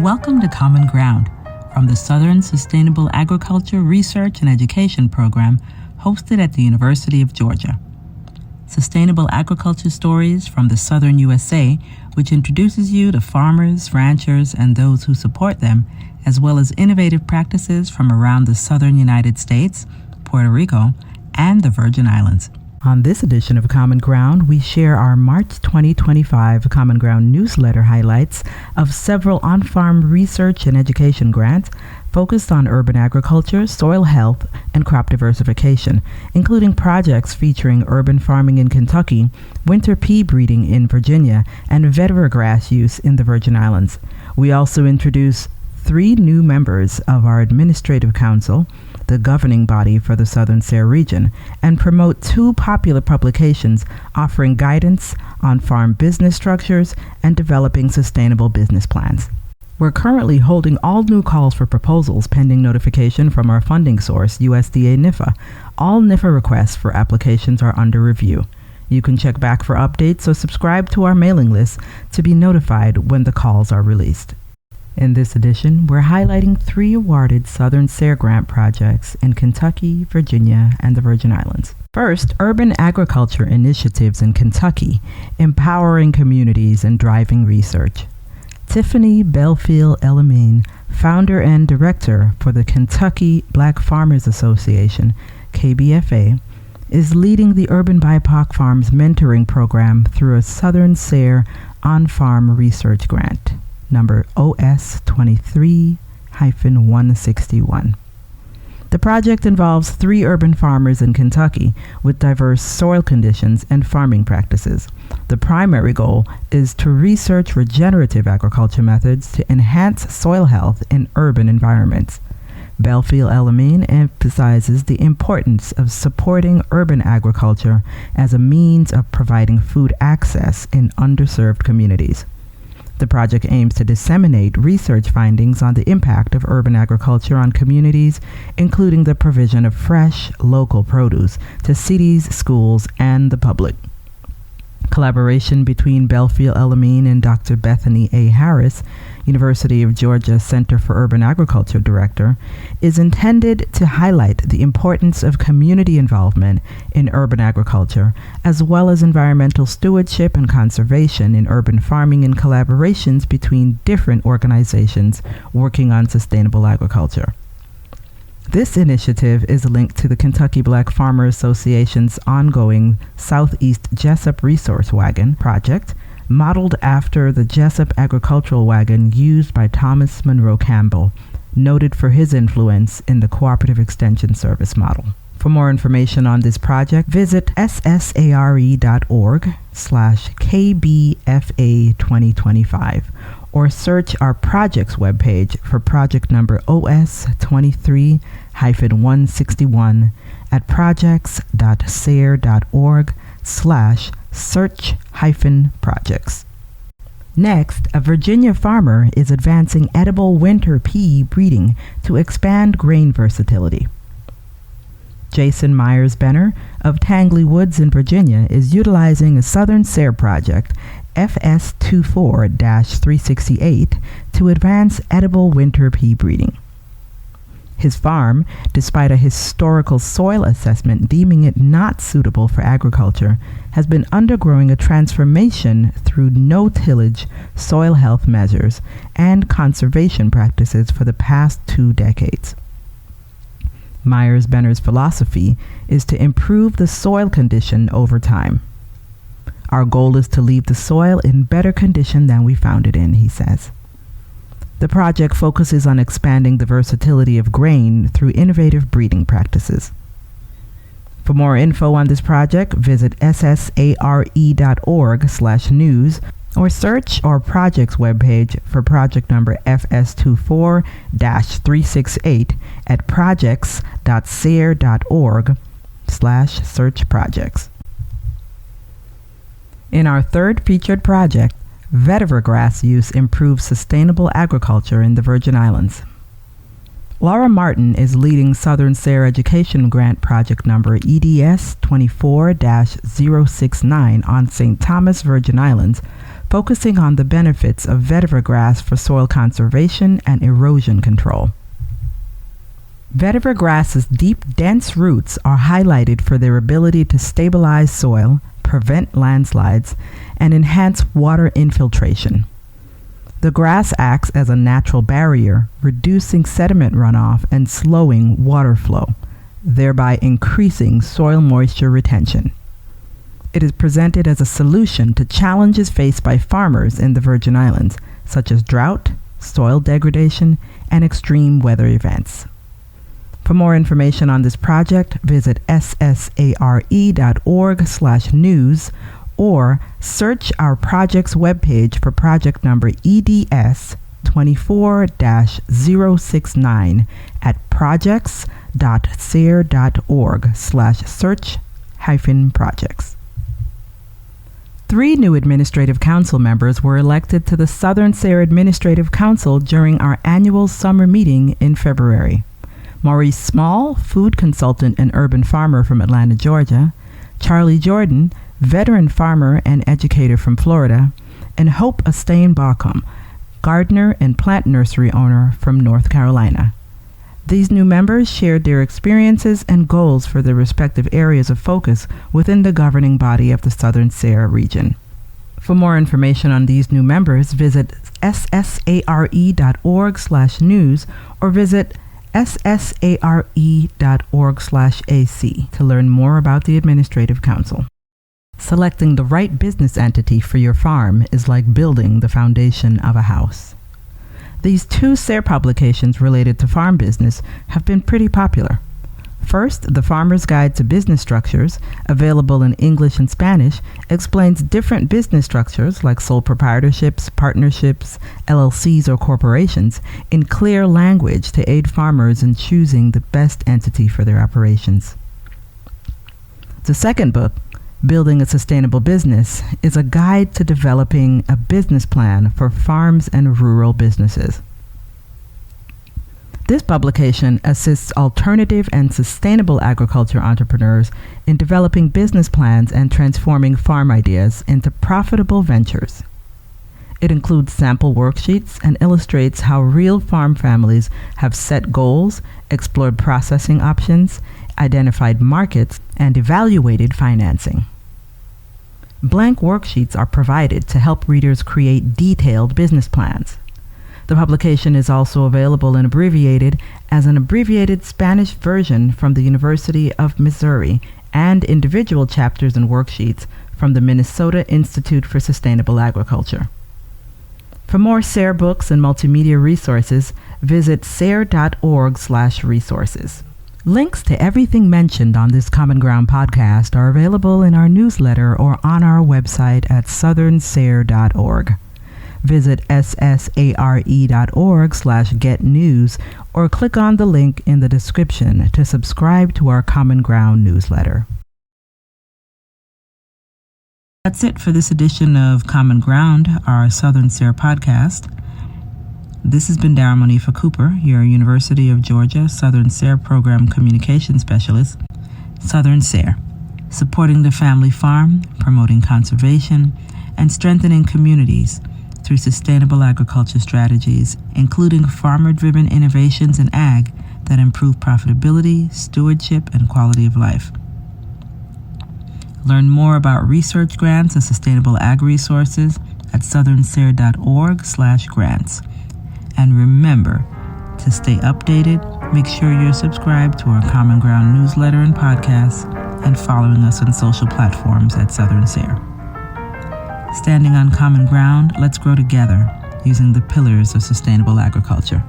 Welcome to Common Ground from the Southern Sustainable Agriculture Research and Education Program hosted at the University of Georgia. Sustainable agriculture stories from the Southern USA, which introduces you to farmers, ranchers, and those who support them, as well as innovative practices from around the southern United States, Puerto Rico, and the Virgin Islands. On this edition of Common Ground, we share our March 2025 Common Ground newsletter highlights of several on-farm research and education grants focused on urban agriculture, soil health, and crop diversification, including projects featuring urban farming in Kentucky, winter pea breeding in Virginia, and vetiver grass use in the Virgin Islands. We also introduce 3 new members of our administrative council, the governing body for the Southern SARE region, and promote 2 popular publications offering guidance on farm business structures and developing sustainable business plans. We're currently holding all new calls for proposals pending notification from our funding source, USDA NIFA. All NIFA requests for applications are under review. You can check back for updates or subscribe to our mailing list to be notified when the calls are released. In this edition, we're highlighting 3 awarded Southern SARE grant projects in Kentucky, Virginia, and the Virgin Islands. First, urban agriculture initiatives in Kentucky, empowering communities and driving research. Tiffany Belfield-Elamine, founder and director for the Kentucky Black Farmers Association, KBFA, is leading the Urban BIPOC Farms mentoring program through a Southern SARE on-farm research grant, number OS23-161. The project involves 3 urban farmers in Kentucky with diverse soil conditions and farming practices. The primary goal is to research regenerative agriculture methods to enhance soil health in urban environments. Belfield-Elamine emphasizes the importance of supporting urban agriculture as a means of providing food access in underserved communities. The project aims to disseminate research findings on the impact of urban agriculture on communities, including the provision of fresh, local produce to cities, schools, and the public. Collaboration between Belfield-Elamine and Dr. Bethany A. Harris, University of Georgia Center for Urban Agriculture Director, is intended to highlight the importance of community involvement in urban agriculture, as well as environmental stewardship and conservation in urban farming and collaborations between different organizations working on sustainable agriculture. This initiative is linked to the Kentucky Black Farmer Association's ongoing Southeast Jessup Resource Wagon project, modeled after the Jessup agricultural wagon used by Thomas Monroe Campbell, noted for his influence in the Cooperative Extension Service model. For more information on this project, visit ssare.org/KBFA2025 or search our projects webpage for project number OS23-161 at projects.sare.org/search-projects. Next, a Virginia farmer is advancing edible winter pea breeding to expand grain versatility. Jason Myers-Benner of Tangley Woods in Virginia is utilizing a Southern SARE project, FS24-368, to advance edible winter pea breeding. His farm, despite a historical soil assessment deeming it not suitable for agriculture, has been undergoing a transformation through no-tillage soil health measures and conservation practices for the past 2 decades. Myers-Benner's philosophy is to improve the soil condition over time. Our goal is to leave the soil in better condition than we found it in, he says. The project focuses on expanding the versatility of grain through innovative breeding practices. For more info on this project, visit ssare.org/news or search our projects webpage for project number FS24-368 at projects.sare.org/search-projects. In our 3rd featured project, vetiver grass use improves sustainable agriculture in the Virgin Islands. Laura Martin is leading Southern SARE Education Grant Project number EDS 24-069 on St. Thomas, Virgin Islands, focusing on the benefits of vetiver grass for soil conservation and erosion control. Vetiver grass's deep, dense roots are highlighted for their ability to stabilize soil, prevent landslides, and enhance water infiltration. The grass acts as a natural barrier, reducing sediment runoff and slowing water flow, thereby increasing soil moisture retention. It is presented as a solution to challenges faced by farmers in the Virgin Islands, such as drought, soil degradation, and extreme weather events. For more information on this project, visit ssare.org/news or search our project's webpage for project number EDS 24-069 at projects.sare.org/search-projects. 3 new administrative council members were elected to the Southern SARE Administrative Council during our annual summer meeting in February. Maurice Small, food consultant and urban farmer from Atlanta, Georgia, Charley Jordan, veteran farmer and educator from Florida, and Hope Ostane-Baucom, gardener and plant nursery owner from North Carolina. These new members shared their experiences and goals for their respective areas of focus within the governing body of the Southern SARE region. For more information on these new members, visit ssare.org/news or visit ssare.org/ac to learn more about the Administrative Council. Selecting the right business entity for your farm is like building the foundation of a house. These 2 SARE publications related to farm business have been pretty popular. First, The Farmer's Guide to Business Structures, available in English and Spanish, explains different business structures like sole proprietorships, partnerships, LLCs, or corporations in clear language to aid farmers in choosing the best entity for their operations. The second book, Building a Sustainable Business, is a guide to developing a business plan for farms and rural businesses. This publication assists alternative and sustainable agriculture entrepreneurs in developing business plans and transforming farm ideas into profitable ventures. It includes sample worksheets and illustrates how real farm families have set goals, explored processing options, identified markets, and evaluated financing. Blank worksheets are provided to help readers create detailed business plans. The publication is also available and abbreviated as an abbreviated Spanish version from the University of Missouri and individual chapters and worksheets from the Minnesota Institute for Sustainable Agriculture. For more SARE books and multimedia resources, visit sare.org/resources. Links to everything mentioned on this Common Ground podcast are available in our newsletter or on our website at southernsare.org. Visit ssare.org/getnews or click on the link in the description to subscribe to our Common Ground newsletter. That's it for this edition of Common Ground, our Southern SARE podcast. This has been Darren Monifa Cooper, your University of Georgia Southern SARE Program Communication Specialist. Southern SARE, supporting the family farm, promoting conservation, and strengthening communities through sustainable agriculture strategies, including farmer-driven innovations in ag that improve profitability, stewardship, and quality of life. Learn more about research grants and sustainable ag resources at southernsare.org/grants. And remember to stay updated. Make sure you're subscribed to our Common Ground newsletter and podcast and following us on social platforms at Southern SARE. Standing on common ground, let's grow together using the pillars of sustainable agriculture.